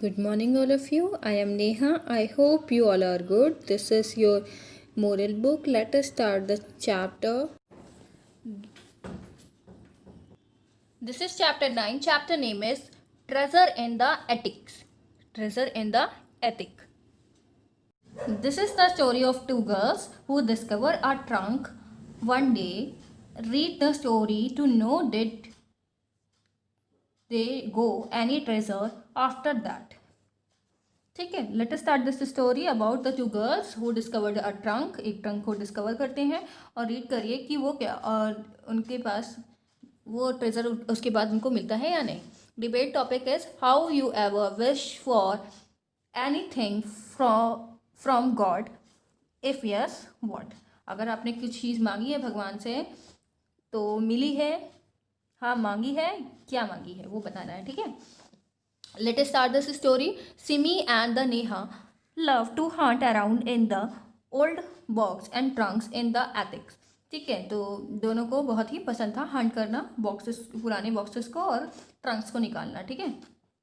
Good morning, all of you. I am Neha. I hope you all are good. This is your moral book. Let us start the chapter. This is chapter 9. Chapter name is Treasure in the Attics. Treasure in the Attic. This is the story of two girls who discover a trunk one day. Read the story to know did they go any treasure after that. ठीक है, let us start this story about the two girls who discovered a trunk. एक trunk को discover करते हैं और read करिए कि वो क्या और उनके पास वो ट्रेजर उसके बाद उनको मिलता है या नहीं. Debate topic is how you ever wish for anything from God, if yes what. अगर आपने कुछ चीज़ मांगी है भगवान से तो मिली है, हाँ मांगी है, क्या मांगी है वो बताना है. ठीक है, let us start this story. Simi and the Neha love to hunt around in the old box and trunks in the attics. ठीक है, तो दोनों को बहुत ही पसंद था हंट करना, बॉक्सेस पुराने बॉक्सेस को और ट्रंक्स को निकालना. ठीक है,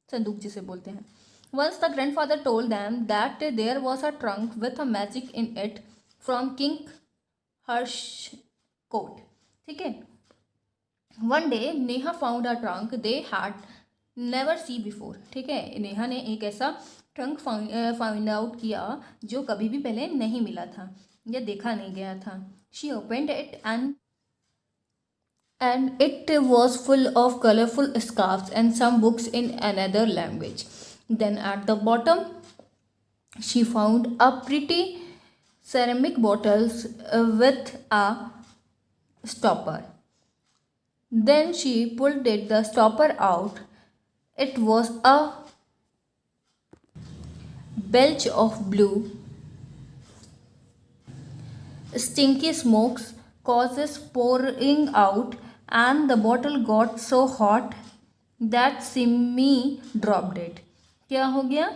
संदूक जिसे बोलते हैं. Once the grandfather told them that there was a trunk with a magic in it from King Harsh court. ठीक है, one day Neha found a trunk they had never see before. ठीक है, नेहा ने एक ऐसा ट्रंक फाइंड आउट किया जो कभी भी पहले नहीं मिला था या देखा नहीं गया था. She opened it and it was full of colorful scarves and some books in another language. Then at the bottom she found a pretty ceramic bottles with a stopper. Then she pulled the stopper out. It was a belch of blue, stinky smokes causes pouring out, and the bottle got so hot that Simi dropped it. क्या हो गया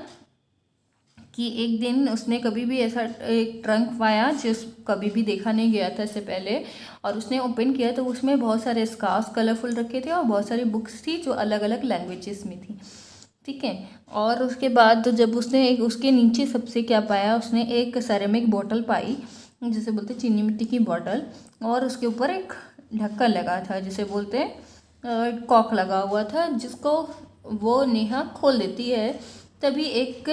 कि एक दिन उसने कभी भी ऐसा एक ट्रंक पाया जो कभी भी देखा नहीं गया था इससे पहले, और उसने ओपन किया तो उसमें बहुत सारे स्कार्फ कलरफुल रखे थे और बहुत सारी बुक्स थी जो अलग अलग लैंग्वेजेस में थी. ठीक है, और उसके बाद जब उसने एक उसके नीचे सबसे क्या पाया, उसने एक सेरेमिक बॉटल पाई जिसे बोलते चीनी मिट्टी की बॉटल, और उसके ऊपर एक ढक्कन लगा था जिसे बोलते कॉक लगा हुआ था, जिसको वो नेहा खोल देती है. तभी एक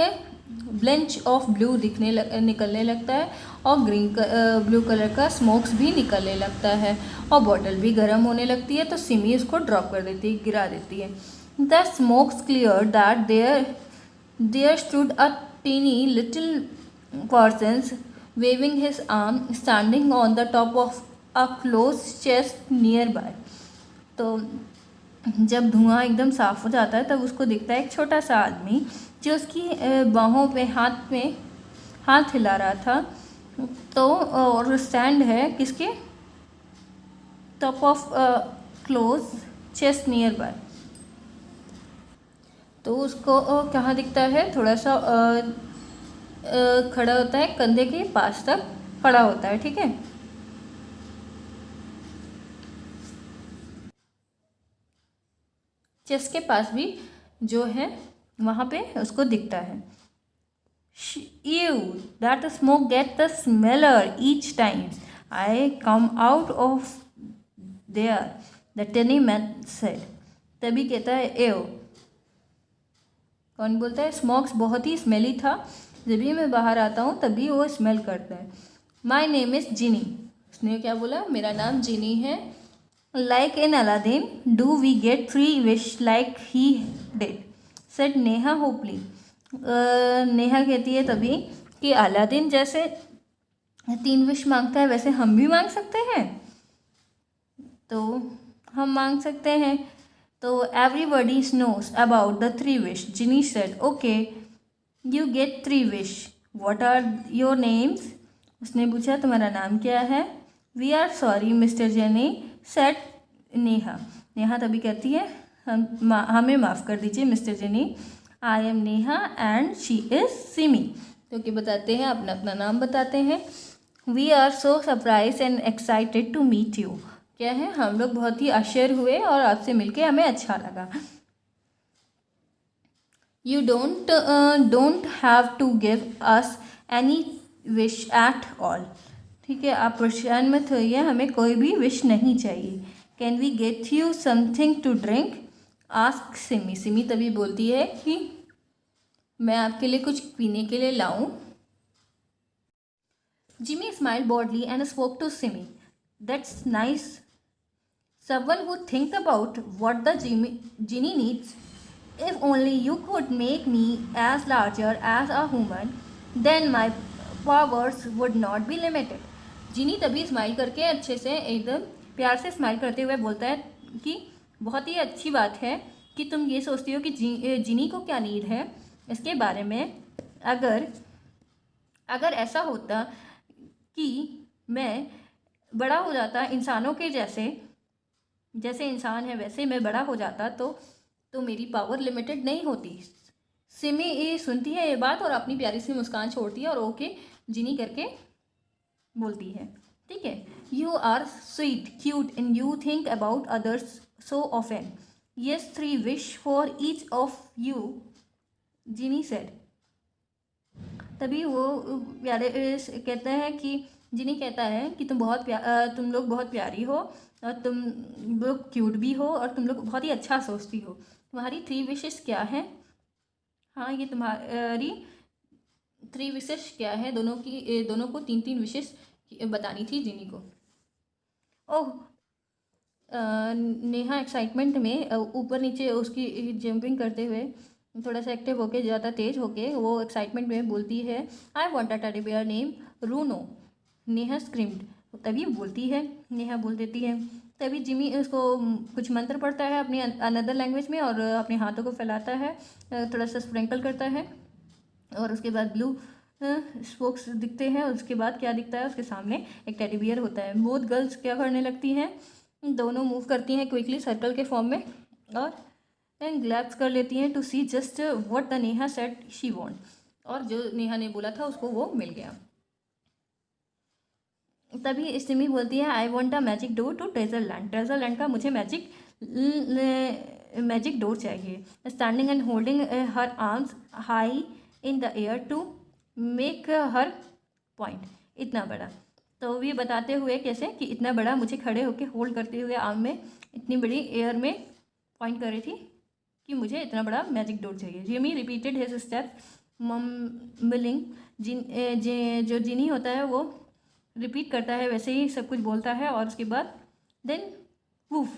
ब्लेंच ऑफ ब्लू निकलने लगता है और ब्लू कलर का स्मोक्स भी निकलने लगता है और बॉटल भी गर्म होने लगती है. तो सिमी उसको ड्रॉप कर देती है, गिरा देती है. The smokes clear that there stood a tiny little person waving his arm standing on the top of a close chest nearby. तो जब धुआं एकदम साफ हो जाता है तब उसको दिखता है एक छोटा सा आदमी जो उसकी बाहों पे हाथ हिला रहा था. तो और स्टैंड है किसके top of close chest nearby. तो उसको कहाँ दिखता है, थोड़ा सा खड़ा होता है, कंधे के पास तक खड़ा होता है. ठीक है, चेस्ट के पास भी जो है वहाँ पे उसको दिखता है. Ew, that smoke get the smeller each time I come out of there, the tiny man said. तभी कहता है एव. कौन बोलता है? स्मोक्स बहुत ही स्मेली था, जब भी मैं बाहर आता हूँ तभी वो स्मेल करता है. My name is Genie. उसने क्या बोला? मेरा नाम जिनी है. Like in Aladdin do we get 3 wish like he did, said Neha hopefully. Neha कहती है तभी कि अलादीन जैसे 3 विश मांगता है वैसे हम भी मांग सकते हैं. तो हम मांग सकते हैं. तो everybody knows about the 3 wish. Genie said okay you get 3 wish. What are your names? उसने पूछा तुम्हारा नाम क्या है? We are sorry mister Genie said Neha. Neha तभी कहती है हमें माफ़ कर दीजिए mister Genie. I am Neha and she is Simi. क्योंकि बताते हैं अपना अपना नाम बताते हैं. We are so surprise and excited to meet you. क्या है, हम लोग बहुत ही आश्चर्य हुए और आपसे मिलके हमें अच्छा लगा. You don't have to give us any wish at all. ठीक है, आप परेशान मत होइए, हमें कोई भी विश नहीं चाहिए. Can we get you something to drink, ask Simi. Simi तभी बोलती है कि मैं आपके लिए कुछ पीने के लिए लाऊं. Jimmy smiled broadly and spoke to Simi. That's nice. Someone who think about what the genie needs. If only you could make me as larger as a human, then my powers would not be limited. जिनी तभी smile करके अच्छे से एकदम प्यार से smile करते हुए बोलता है कि बहुत ही अच्छी बात है कि तुम ये सोचती हो कि जिनी को क्या नीड है इसके बारे में. अगर ऐसा होता कि मैं बड़ा हो जाता इंसानों के जैसे इंसान है वैसे मैं बड़ा हो जाता तो मेरी पावर लिमिटेड नहीं होती. सिमी ये सुनती है ये बात और अपनी प्यारी सी मुस्कान छोड़ती है और ओके जिनी करके बोलती है. ठीक है, you are sweet cute and you think about others so often. Yes 3 wish for each of you, Genie said. तभी वो प्यारे कहते हैं कि जिनी कहता है कि तुम लोग बहुत प्यारी हो और तुम लोग क्यूट भी हो और तुम लोग बहुत ही अच्छा सोचती हो. तुम्हारी 3 विशेस क्या है? हाँ, ये तुम्हारी 3 विशेस क्या है? दोनों को 3-3 विशेस बतानी थी जिनी को. ओह, नेहा एक्साइटमेंट में ऊपर नीचे उसकी जंपिंग करते हुए थोड़ा सा एक्टिव होके ज़्यादा तेज होके वो एक्साइटमेंट में बोलती है, I want a teddy bear name Runo. Neha screamed. तभी नेहा बोल देती है. तभी जिमी उसको कुछ मंत्र पढ़ता है अपनी अनदर लैंग्वेज में और अपने हाथों को फैलाता है, थोड़ा सा स्प्रिंकल करता है और उसके बाद ब्लू स्पोक्स दिखते हैं. उसके बाद क्या दिखता है, उसके सामने एक टेडी बियर होता है. बोथ गर्ल्स क्या करने लगती हैं, दोनों मूव करती हैं क्विकली सर्कल के फॉर्म में और एंड ग्लैप्स कर लेती हैं to see just what the Neha said she want. और जो नेहा ने बोला था उसको वो मिल गया. तभी सिमी बोलती है, I want a magic door to treasure land. Treasure land का मुझे मैजिक डोर चाहिए. Standing and holding her arms high in the air to make her point. इतना बड़ा. तो ये बताते हुए कैसे कि इतना बड़ा मुझे खड़े होकर होल्ड करते हुए आर्म में इतनी बड़ी एयर में पॉइंट कर रही थी कि मुझे इतना बड़ा मैजिक डोर चाहिए. Jimmy repeated his step mumbling. जो जिनी होता है वो रिपीट करता है वैसे ही सब कुछ बोलता है और उसके बाद then woof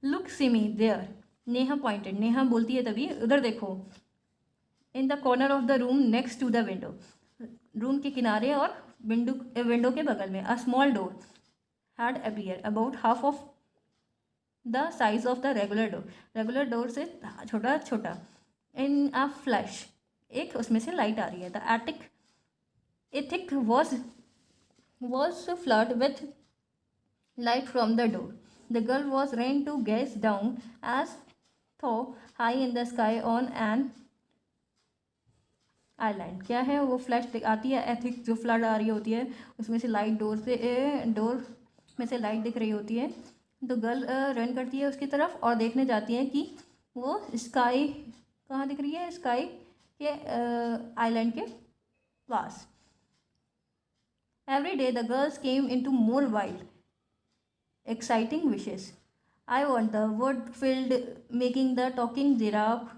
look Simi there. Neha pointed. Neha बोलती है तभी उधर देखो. In the corner of the room next to the window. Room के किनारे और विंडो के बगल में a small door had appear about half of the size of the regular door. Regular door से छोटा. इन अ फ्लैश एक उसमें से लाइट आ रही है. The ethic was flooded with light from the door. The girl was ran to gaze down as though high in the sky on an island. क्या है वो फ्लैश आती है एथिक जो फ्लड आ रही होती है उसमें से लाइट डोर में से लाइट दिख रही होती है. तो गर्ल रन करती है उसकी तरफ और देखने जाती है कि वो स्काई कहाँ दिख रही है, स्काई के आइलैंड के पास. Every day the girls came into more wild, exciting wishes. I want the wood-filled making the talking giraffe,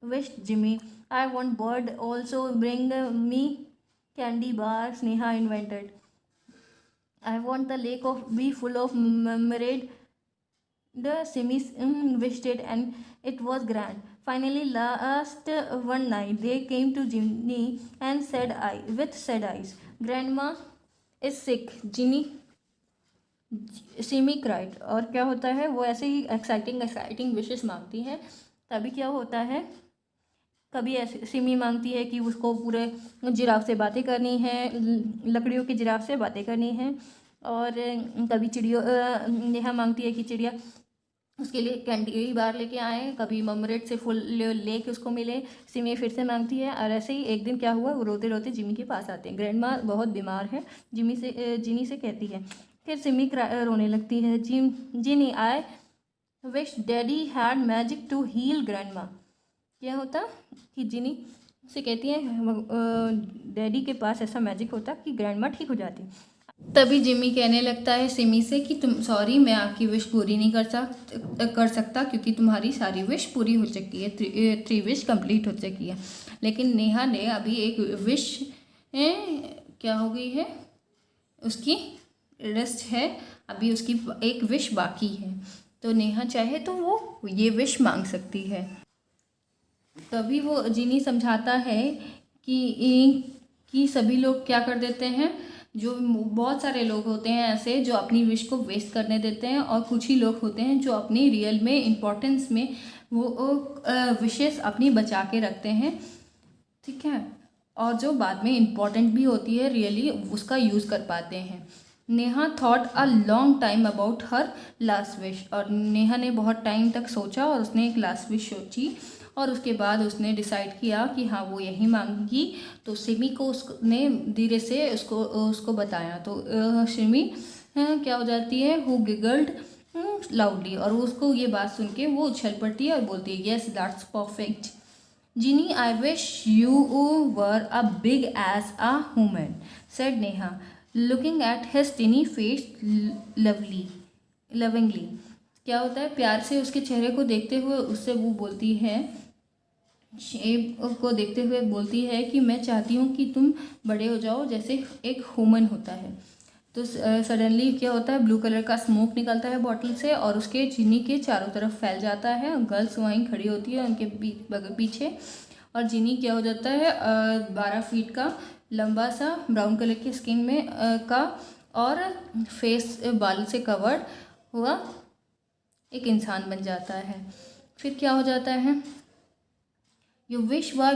wished Jimmy. I want bird also bring me candy bars, Neha invented. I want the lake of be full of mermaid. The Simis wished it and it was grand. Finally, last one night, they came to Jimmy and with sad eyes, Grandma is sick. Simi cried. और क्या होता है वो ऐसे ही exciting wishes मांगती है. तभी क्या होता है, कभी ऐसे सिमी मांगती है कि उसको पूरे जिराफ से बातें करनी है, लकड़ियों के जिराफ से बातें करनी है. और कभी नेहा मांगती है कि चिड़िया उसके लिए कैंडी बार लेके आए. कभी ममरेट से फुल लेके उसको मिले. सिमी फिर से मांगती है. और ऐसे ही एक दिन क्या हुआ, वो रोते रोते जिमी के पास आते हैं. ग्रैंड माँ बहुत बीमार है. जिनी से कहती है. फिर सिमी रोने लगती है. Genie I wish daddy had magic to heal grandma. क्या होता कि जिनी से कहती है डैडी के पास ऐसा मैजिक होता कि ग्रैंडमा ठीक हो जाती। तभी जिमी कहने लगता है सिमी से कि तुम सॉरी, मैं आपकी विश पूरी नहीं कर सकता क्योंकि तुम्हारी सारी विश पूरी हो चुकी है, 3 विश कंप्लीट हो चुकी है। लेकिन नेहा ने अभी एक विश क्या हो गई है, उसकी रेस्ट है, अभी उसकी एक विश बाकी है। तो नेहा चाहे तो वो ये विश मांग सकती है। तभी वो जिनी समझाता है कि सभी लोग क्या कर देते हैं, जो बहुत सारे लोग होते हैं ऐसे जो अपनी विश को वेस्ट करने देते हैं, और कुछ ही लोग होते हैं जो अपनी रियल में इम्पोर्टेंस में वो विशेस अपनी बचा के रखते हैं, ठीक है, और जो बाद में इम्पॉर्टेंट भी होती है रियली उसका यूज़ कर पाते हैं। Neha thought a long time about her last wish, और नेहा ने बहुत टाइम तक सोचा और उसने एक लास्ट विश सोची, और उसके बाद उसने डिसाइड किया कि हाँ वो यही मांगी। तो सिमी को उसने धीरे से उसको बताया, तो सिमी क्या हो जाती है, हु गिगल्ड लाउडली, और उसको ये बात सुन के वो उछल पड़ती है और बोलती है yes that's perfect Ginny, I wish you were a big as a human, said Neha, looking at his tiny face lovingly. क्या होता है, प्यार से उसके चेहरे को देखते हुए उससे वो बोलती है, शेप को देखते हुए बोलती है कि मैं चाहती हूँ कि तुम बड़े हो जाओ जैसे एक ह्यूमन होता है। तो सडनली क्या होता है, ब्लू कलर का स्मोक निकलता है बॉटल से और उसके जिनी के चारों तरफ फैल जाता है। गर्ल्स वहीं खड़ी होती है उनके पीछे, और जिनी क्या हो जाता है, 12 फीट का लंबा सा ब्राउन कलर की स्किन में का और फेस बाल से कवर्ड हुआ एक इंसान बन जाता है। फिर क्या हो जाता है, you wish were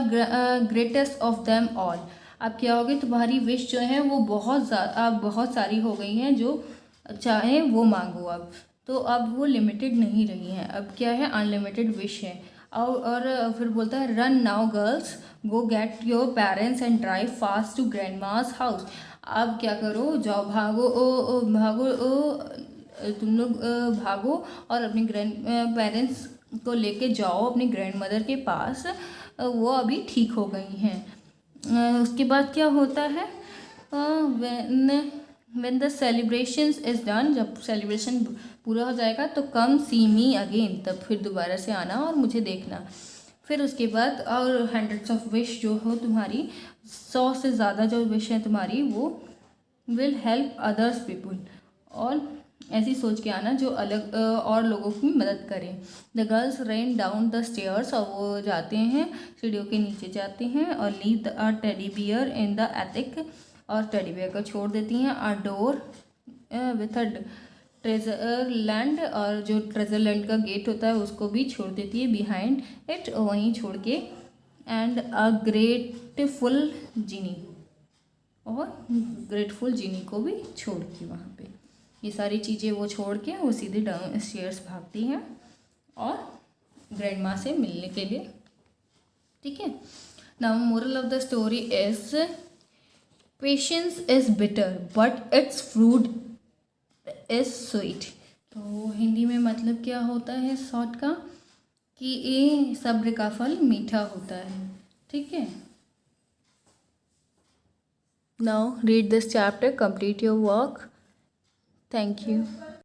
greatest of them all. अब क्या होगी, तुम्हारी विश जो है वो बहुत सारी हो गई हैं, जो चाहे वो मांगो अब। तो अब वो लिमिटेड नहीं रही हैं, अब क्या है, अनलिमिटेड विश है। और फिर बोलता है run now girls, go get your parents and drive fast to grandma's house. अब क्या करो, जाओ भागो भागो तुम लोग भागो और अपने ग्रैंड पेरेंट्स को लेके जाओ अपनी ग्रैंड मदर के पास, वो अभी ठीक हो गई हैं। उसके बाद क्या होता है, when the celebrations is done, जब सेलिब्रेशन पूरा हो जाएगा तो कम सी मी अगेन, तब फिर दोबारा से आना और मुझे देखना। फिर उसके बाद और 100 ऑफ विश जो हो तुम्हारी, 100 से ज़्यादा जो विश है तुम्हारी, वो विल हेल्प अदर्स पीपल, और ऐसी सोच के आना जो अलग और लोगों की मदद करें। The girls rain down the stairs, और वो जाते हैं सीढ़ियों के नीचे जाते हैं, और leave a teddy bear in the ethic, और टेडी बियर को छोड़ देती हैं। अ door with a treasure land, और जो ट्रेजर लैंड का गेट होता है उसको भी छोड़ देती है बिहाइंड इट, वहीं छोड़ के। एंड अ ग्रेटफुल जिनी, और ग्रेटफुल जिनी को भी छोड़ के वहाँ पे ये सारी चीज़ें वो छोड़ के वो सीधे डाउन स्टेयर्स भागती हैं और ग्रैंड माँ से मिलने के लिए, ठीक है। Now moral of the story is patience is bitter but it's fruit is sweet. तो हिंदी में मतलब क्या होता है शॉर्ट का, कि ये सब्र का फल मीठा होता है, ठीक है। Now read this chapter, complete your work. Thank you.